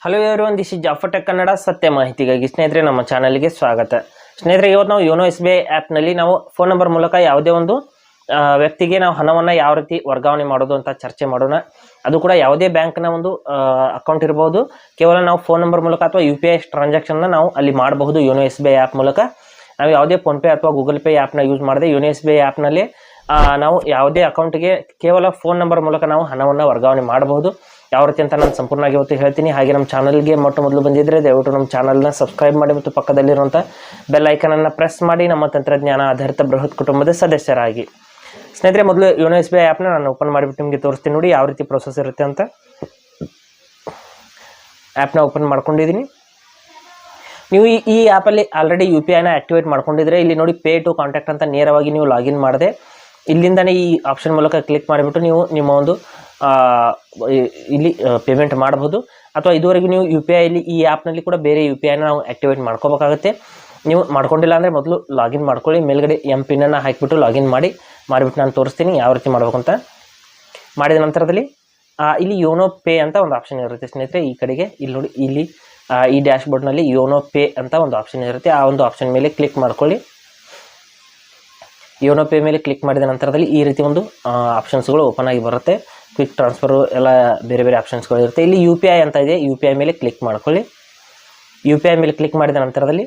Hello everyone, this is Jafar tech Kannada. ಸತ್ಯ ಮಾಹಿತಿಗಾಗಿ ಸ್ನೇಹಿತರೆ ನಮ್ಮ ಚಾನಲ್ಗೆ ಸ್ವಾಗತ. ಸ್ನೇಹಿತರೆ, ಇವತ್ತು ನಾವು ಯೋನೋ SBI ಆ್ಯಪ್ನಲ್ಲಿ ನಾವು ಫೋನ್ ನಂಬರ್ ಮೂಲಕ ಯಾವುದೇ ಒಂದು ವ್ಯಕ್ತಿಗೆ ನಾವು ಹಣವನ್ನು ಯಾವ ರೀತಿ ವರ್ಗಾವಣೆ ಮಾಡೋದು ಅಂತ ಚರ್ಚೆ ಮಾಡೋಣ. ಅದು ಕೂಡ ಯಾವುದೇ ಬ್ಯಾಂಕ್ನ ಒಂದು ಅಕೌಂಟ್ ಇರ್ಬೋದು, ಕೇವಲ ನಾವು ಫೋನ್ ನಂಬರ್ ಮೂಲಕ ಅಥವಾ UPI ಟ್ರಾನ್ಸಾಕ್ಷನ್ನ ನಾವು ಅಲ್ಲಿ ಮಾಡಬಹುದು. ಯೋನೋ SBI ಆ್ಯಪ್ ಮೂಲಕ ನಾವು ಯಾವುದೇ ಫೋನ್ಪೇ ಅಥವಾ ಗೂಗಲ್ ಪೇ ಆ್ಯಪ್ನ ಯೂಸ್ ಮಾಡದೆ ಯೋನೋ SBI ಆ್ಯಪ್ನಲ್ಲಿ ನಾವು ಯಾವುದೇ ಅಕೌಂಟ್ಗೆ ಕೇವಲ ಫೋನ್ ನಂಬರ್ ಮೂಲಕ ನಾವು ಹಣವನ್ನು ವರ್ಗಾವಣೆ ಮಾಡಬಹುದು. ಯಾವ ರೀತಿ ಅಂತ ನಾನು ಸಂಪೂರ್ಣವಾಗಿ ಇವತ್ತು ಹೇಳ್ತೀನಿ. ಹಾಗೆ ನಮ್ಮ ಚಾನಲ್ಗೆ ಮೊದಲು ಬಂದಿದ್ದರೆ ದಯವಿಟ್ಟು ನಮ್ಮ ಚಾನಲ್ನ ಸಬ್ಸ್ಕ್ರೈಬ್ ಮಾಡಿ ಮತ್ತು ಪಕ್ಕದಲ್ಲಿರುವಂಥ ಬೆಲ್ ಐಕನನ್ನು ಪ್ರೆಸ್ ಮಾಡಿ ನಮ್ಮ ತಂತ್ರಜ್ಞಾನ ಆಧಾರಿತ ಬೃಹತ್ ಕುಟುಂಬದ ಸದಸ್ಯರಾಗಿ. ಸ್ನೇಹಿತರೆ, ಮೊದಲು ಯೋನೋ SBI ಆ್ಯಪ್ನ ನಾನು ಓಪನ್ ಮಾಡಿಬಿಟ್ಟು ನಿಮಗೆ ತೋರಿಸ್ತೀನಿ. ನೋಡಿ ಯಾವ ರೀತಿ ಪ್ರೊಸೆಸ್ ಇರುತ್ತೆ ಅಂತ. ಆ್ಯಪ್ನ ಓಪನ್ ಮಾಡ್ಕೊಂಡಿದ್ದೀನಿ. ನೀವು ಈ ಆ್ಯಪಲ್ಲಿ ಆಲ್ರೆಡಿ UPIನ ಆ್ಯಕ್ಟಿವೇಟ್ ಮಾಡ್ಕೊಂಡಿದ್ರೆ ಇಲ್ಲಿ ನೋಡಿ ಪೇ ಟು ಕಾಂಟ್ಯಾಕ್ಟ್ ಅಂತ ನೇರವಾಗಿ ನೀವು ಲಾಗಿನ್ ಮಾಡದೆ ಇಲ್ಲಿಂದನೇ ಈ ಆಪ್ಷನ್ ಮೂಲಕ ಕ್ಲಿಕ್ ಮಾಡಿಬಿಟ್ಟು ನೀವು ನಿಮ್ಮ ಒಂದು ಇಲ್ಲಿ ಪೇಮೆಂಟ್ ಮಾಡಬಹುದು. ಅಥವಾ ಇದುವರೆಗೂ ನೀವು UPIಲಿ ಈ ಆ್ಯಪ್ನಲ್ಲಿ ಕೂಡ ಬೇರೆ UPIನ ನಾವು ಆ್ಯಕ್ಟಿವೇಟ್ ಮಾಡ್ಕೋಬೇಕಾಗುತ್ತೆ. ನೀವು ಮಾಡ್ಕೊಂಡಿಲ್ಲ ಅಂದರೆ ಮೊದಲು ಲಾಗಿನ್ ಮಾಡ್ಕೊಳ್ಳಿ. ಮೇಲ್ಗಡೆ ಪಿನ್ನನ್ನು ಹಾಕಿಬಿಟ್ಟು ಲಾಗಿನ್ ಮಾಡಿಬಿಟ್ಟು ನಾನು ತೋರಿಸ್ತೀನಿ ಯಾವ ರೀತಿ ಮಾಡಬೇಕು ಅಂತ. ಮಾಡಿದ ನಂತರದಲ್ಲಿ ಇಲ್ಲಿ ಯೋನೋ ಪೇ ಅಂತ ಒಂದು ಆಪ್ಷನ್ ಇರುತ್ತೆ ಸ್ನೇಹಿತರೆ. ಈ ಕಡೆಗೆ ಇಲ್ಲಿ ನೋಡಿ, ಇಲ್ಲಿ ಈ ಡ್ಯಾಶ್ಬೋರ್ಡ್ನಲ್ಲಿ ಯೋನೋ ಪೇ ಅಂತ ಒಂದು ಆಪ್ಷನ್ ಇರುತ್ತೆ. ಆ ಒಂದು ಆಪ್ಷನ್ ಮೇಲೆ ಕ್ಲಿಕ್ ಮಾಡ್ಕೊಳ್ಳಿ. ಯೋನೋ ಪೇ ಮೇಲೆ ಕ್ಲಿಕ್ ಮಾಡಿದ ನಂತರದಲ್ಲಿ ಈ ರೀತಿ ಒಂದು ಆಪ್ಷನ್ಸ್ಗಳು ಓಪನ್ ಆಗಿ ಬರುತ್ತೆ. ಕ್ವಿಕ್ ಟ್ರಾನ್ಸ್ಫರು ಎಲ್ಲ ಬೇರೆ ಬೇರೆ ಆಪ್ಷನ್ಸ್ಗಳು ಇರುತ್ತೆ. ಇಲ್ಲಿ UPI ಅಂತ ಇದೆ, UPI ಮೇಲೆ ಕ್ಲಿಕ್ ಮಾಡ್ಕೊಳ್ಳಿ. UPI ಮೇಲೆ ಕ್ಲಿಕ್ ಮಾಡಿದ ನಂತರದಲ್ಲಿ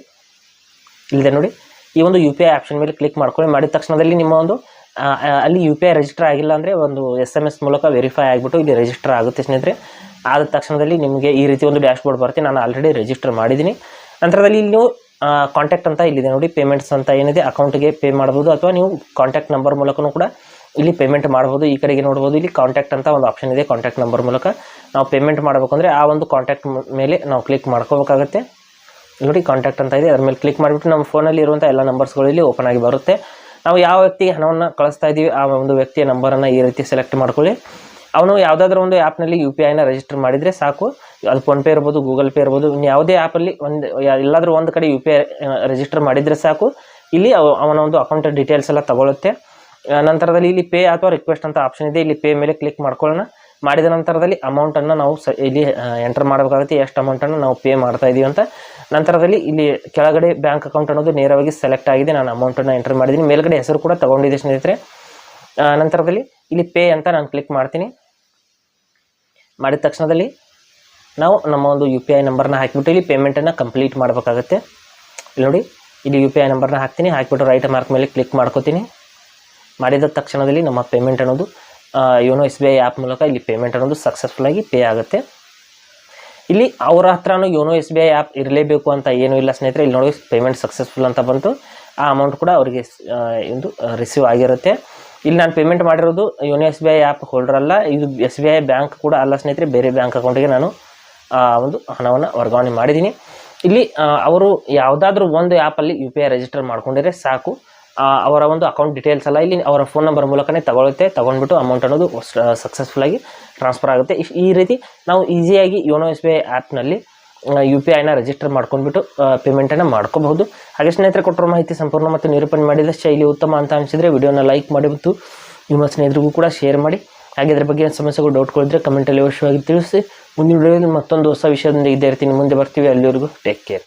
ಇಲ್ಲಿದೆ ನೋಡಿ, ಈ ಒಂದು UPI ಆಪ್ಷನ್ ಮೇಲೆ ಕ್ಲಿಕ್ ಮಾಡ್ಕೊಳ್ಳಿ. ಮಾಡಿದ ತಕ್ಷಣದಲ್ಲಿ ನಿಮ್ಮ ಒಂದು ಅಲ್ಲಿ UPI ರಿಜಿಸ್ಟರ್ ಆಗಿಲ್ಲ ಅಂದರೆ ಒಂದು SMS ಮೂಲಕ ವೆರಿಫೈ ಆಗಿಬಿಟ್ಟು ಇಲ್ಲಿ ರಿಜಿಸ್ಟರ್ ಆಗುತ್ತೆ ಸ್ನೇಹಿತರೆ. ಆದ ತಕ್ಷಣದಲ್ಲಿ ನಿಮಗೆ ಈ ರೀತಿ ಒಂದು ಡ್ಯಾಶ್ಬೋರ್ಡ್ ಬರುತ್ತೆ. ನಾನು ಆಲ್ರೆಡಿ ರಿಜಿಸ್ಟರ್ ಮಾಡಿದ್ದೀನಿ. ನಂತರದಲ್ಲಿ ಇಲ್ಲಿ ನೀವು ಕಾಂಟ್ಯಾಕ್ಟ್ ಅಂತ ಇಲ್ಲಿದೆ ನೋಡಿ, ಪೇಮೆಂಟ್ಸ್ ಅಂತ ಏನಿದೆ, ಅಕೌಂಟ್ಗೆ ಪೇ ಮಾಡ್ಬೋದು ಅಥವಾ ನೀವು ಕಾಂಟ್ಯಾಕ್ಟ್ ನಂಬರ್ ಮೂಲಕನೂ ಕೂಡ ಇಲ್ಲಿ ಪೇಮೆಂಟ್ ಮಾಡ್ಬೋದು. ಈ ಕಡೆಗೆ ನೋಡ್ಬೋದು, ಇಲ್ಲಿ ಕಾಂಟ್ಯಾಕ್ಟ್ ಅಂತ ಒಂದು ಆಪ್ಷನ್ ಇದೆ. ಕಾಂಟ್ಯಾಕ್ಟ್ ನಂಬರ್ ಮೂಲಕ ನಾವು ಪೇಮೆಂಟ್ ಮಾಡಬೇಕು ಅಂದರೆ ಆ ಒಂದು ಕಾಂಟ್ಯಾಕ್ಟ್ ಮೇಲೆ ನಾವು ಕ್ಲಿಕ್ ಮಾಡ್ಕೋಬೇಕಾಗುತ್ತೆ. ನೋಡಿ ಕಾಂಟ್ಯಾಕ್ಟ್ ಅಂತ ಇದೆ, ಅದ್ರ ಮೇಲೆ ಕ್ಲಿಕ್ ಮಾಡಿಬಿಟ್ಟು ನಮ್ಮ ಫೋನಲ್ಲಿ ಇರುವಂಥ ಎಲ್ಲ ನಂಬರ್ಸ್ಗಳು ಇಲ್ಲಿ ಓಪನ್ ಆಗಿ ಬರುತ್ತೆ. ನಾವು ಯಾವ ವ್ಯಕ್ತಿಗೆ ಹಣವನ್ನು ಕಳಿಸ್ತಾ ಇದ್ದೀವಿ ಆ ಒಂದು ವ್ಯಕ್ತಿಯ ನಂಬರನ್ನು ಈ ರೀತಿ ಸೆಲೆಕ್ಟ್ ಮಾಡ್ಕೊಳ್ಳಿ. ಅವನು ಯಾವುದಾದ್ರೂ ಒಂದು ಆ್ಯಪ್ನಲ್ಲಿ UPIನ ರಿಜಿಸ್ಟರ್ ಮಾಡಿದರೆ ಸಾಕು. ಅದು ಫೋನ್ಪೇ ಇರ್ಬೋದು, ಗೂಗಲ್ ಪೇ ಇರ್ಬೋದು, ಇನ್ನು ಯಾವುದೇ ಆ್ಯಪಲ್ಲಿ ಎಲ್ಲಾದರೂ ಒಂದು ಕಡೆ UPI ರಿಜಿಸ್ಟರ್ ಮಾಡಿದರೆ ಸಾಕು. ಇಲ್ಲಿ ಅವನ ಒಂದು ಅಕೌಂಟ್ ಡೀಟೇಲ್ಸ್ ಎಲ್ಲ ತಗೊಳುತ್ತೆ. ನಂತರದಲ್ಲಿ ಇಲ್ಲಿ ಪೇ ಅಥವಾ ರಿಕ್ವೆಸ್ಟ್ ಅಂತ ಆಪ್ಷನ್ ಇದೆ. ಇಲ್ಲಿ ಪೇ ಮೇಲೆ ಕ್ಲಿಕ್ ಮಾಡ್ಕೊಳ್ಳೋಣ. ಮಾಡಿದ ನಂತರದಲ್ಲಿ ಅಮೌಂಟನ್ನು ನಾವು ಇಲ್ಲಿ ಎಂಟರ್ ಮಾಡಬೇಕಾಗುತ್ತೆ, ಎಷ್ಟು ಅಮೌಂಟನ್ನು ನಾವು ಪೇ ಮಾಡ್ತಾ ಇದ್ದೀವಿ ಅಂತ. ನಂತರದಲ್ಲಿ ಇಲ್ಲಿ ಕೆಳಗಡೆ ಬ್ಯಾಂಕ್ ಅಕೌಂಟ್ ಅನ್ನೋದು ನೇರವಾಗಿ ಸೆಲೆಕ್ಟ್ ಆಗಿದೆ. ನಾನು ಅಮೌಂಟನ್ನು ಎಂಟರ್ ಮಾಡಿದ್ದೀನಿ. ಮೇಲ್ಗಡೆ ಹೆಸರು ಕೂಡ ತಗೊಂಡಿದೆ ಸ್ನೇಹಿತರೆ. ನಂತರದಲ್ಲಿ ಇಲ್ಲಿ ಪೇ ಅಂತ ನಾನು ಕ್ಲಿಕ್ ಮಾಡ್ತೀನಿ. ಮಾಡಿದ ತಕ್ಷಣದಲ್ಲಿ ನಾವು ನಮ್ಮ ಒಂದು UPI ನಂಬರ್ನ ಹಾಕಿಬಿಟ್ಟು ಇಲ್ಲಿ ಪೇಮೆಂಟನ್ನು ಕಂಪ್ಲೀಟ್ ಮಾಡಬೇಕಾಗುತ್ತೆ. ಇಲ್ಲಿ ನೋಡಿ, ಇಲ್ಲಿ UPI ನಂಬರ್ನ ಹಾಕ್ತೀನಿ. ಹಾಕಿಬಿಟ್ಟು ರೈಟ್ ಮಾರ್ಕ್ ಮೇಲೆ ಕ್ಲಿಕ್ ಮಾಡ್ಕೋತೀನಿ. ಮಾಡಿದ ತಕ್ಷಣದಲ್ಲಿ ನಮ್ಮ ಪೇಮೆಂಟ್ ಅನ್ನೋದು ಯೋನೋ SBI ಆ್ಯಪ್ ಮೂಲಕ ಇಲ್ಲಿ ಪೇಮೆಂಟ್ ಅನ್ನೋದು ಸಕ್ಸಸ್ಫುಲ್ಲಾಗಿ ಪೇ ಆಗುತ್ತೆ. ಇಲ್ಲಿ ಅವರ ಹತ್ರನೂ ಯೋನೋ SBI ಆ್ಯಪ್ ಇರಲೇಬೇಕು ಅಂತ ಏನೂ ಇಲ್ಲ ಸ್ನೇಹಿತರೆ. ಇಲ್ಲಿ ನೋಡಿ ಪೇಮೆಂಟ್ ಸಕ್ಸಸ್ಫುಲ್ ಅಂತ ಬಂತು. ಆ ಅಮೌಂಟ್ ಕೂಡ ಅವರಿಗೆ ಒಂದು ರಿಸೀವ್ ಆಗಿರುತ್ತೆ. ಇಲ್ಲಿ ನಾನು ಪೇಮೆಂಟ್ ಮಾಡಿರೋದು ಯೋನೋ SBI ಆ್ಯಪ್ ಹೋಲ್ಡರ್ ಅಲ್ಲ, ಇದು SBI ಬ್ಯಾಂಕ್ ಕೂಡ ಅಲ್ಲ ಸ್ನೇಹಿತರೆ. ಬೇರೆ ಬ್ಯಾಂಕ್ ಅಕೌಂಟಿಗೆ ನಾನು ಒಂದು ಹಣವನ್ನು ವರ್ಗಾವಣೆ ಮಾಡಿದ್ದೀನಿ. ಇಲ್ಲಿ ಅವರು ಯಾವುದಾದ್ರೂ ಒಂದು ಆ್ಯಪಲ್ಲಿ UPI ರಿಜಿಸ್ಟರ್ ಮಾಡ್ಕೊಂಡಿದ್ರೆ ಸಾಕು. ಅವರ ಒಂದು ಅಕೌಂಟ್ ಡೀಟೇಲ್ಸ್ ಎಲ್ಲ ಇಲ್ಲಿ ಅವರ ಫೋನ್ ನಂಬರ್ ಮೂಲಕನೇ ತೊಗೊಂಡ್ಬಿಟ್ಟು ಅಮೌಂಟ್ ಅನ್ನೋದು ಸಕ್ಸಸ್ಫುಲ್ಲಾಗಿ ಟ್ರಾನ್ಸ್ಫರ್ ಆಗುತ್ತೆ. ಈ ರೀತಿ ನಾವು ಈಸಿಯಾಗಿ ಯೋನೋ SBI ಆ್ಯಪ್ನಲ್ಲಿ UPIನ ರಿಜಿಸ್ಟರ್ ಮಾಡ್ಕೊಂಡ್ಬಿಟ್ಟು ಪೇಮೆಂಟನ್ನು ಮಾಡ್ಕೋಬಹುದು. ಹಾಗೆ ಸ್ನೇಹಿತರೆ, ಕೊಟ್ಟಿರೋ ಮಾಹಿತಿ ಸಂಪೂರ್ಣ ಮತ್ತು ನಿರೂಪಣೆ ಮಾಡಿದ ಶೈಲಿ ಉತ್ತಮ ಅಂತ ಅನಿಸಿದರೆ ವಿಡಿಯೋನ ಲೈಕ್ ಮಾಡಿ ಮತ್ತು ನಿಮ್ಮ ಸ್ನೇಹಿತರಿಗೂ ಕೂಡ ಶೇರ್ ಮಾಡಿ. ಹಾಗೆ ಇದ್ರ ಬಗ್ಗೆ ಸಮಸ್ಯೆಗಳು ಡೌಟ್ಗಳಿದ್ರೆ ಕಮೆಂಟಲ್ಲಿ ಅವಶ್ಯವಾಗಿ ತಿಳಿಸಿ. ಮುಂದಿನ ವಿಡಿಯೋದಲ್ಲಿ ಮತ್ತೊಂದು ಹೊಸ ವಿಷಯದೊಂದಿಗೆ ಇದ್ದೇ ಇರ್ತೀನಿ. ಮುಂದೆ ಬರ್ತೀವಿ. ಅಲ್ಲಿವರೆಗೂ ಟೇಕ್ ಕೇರ್.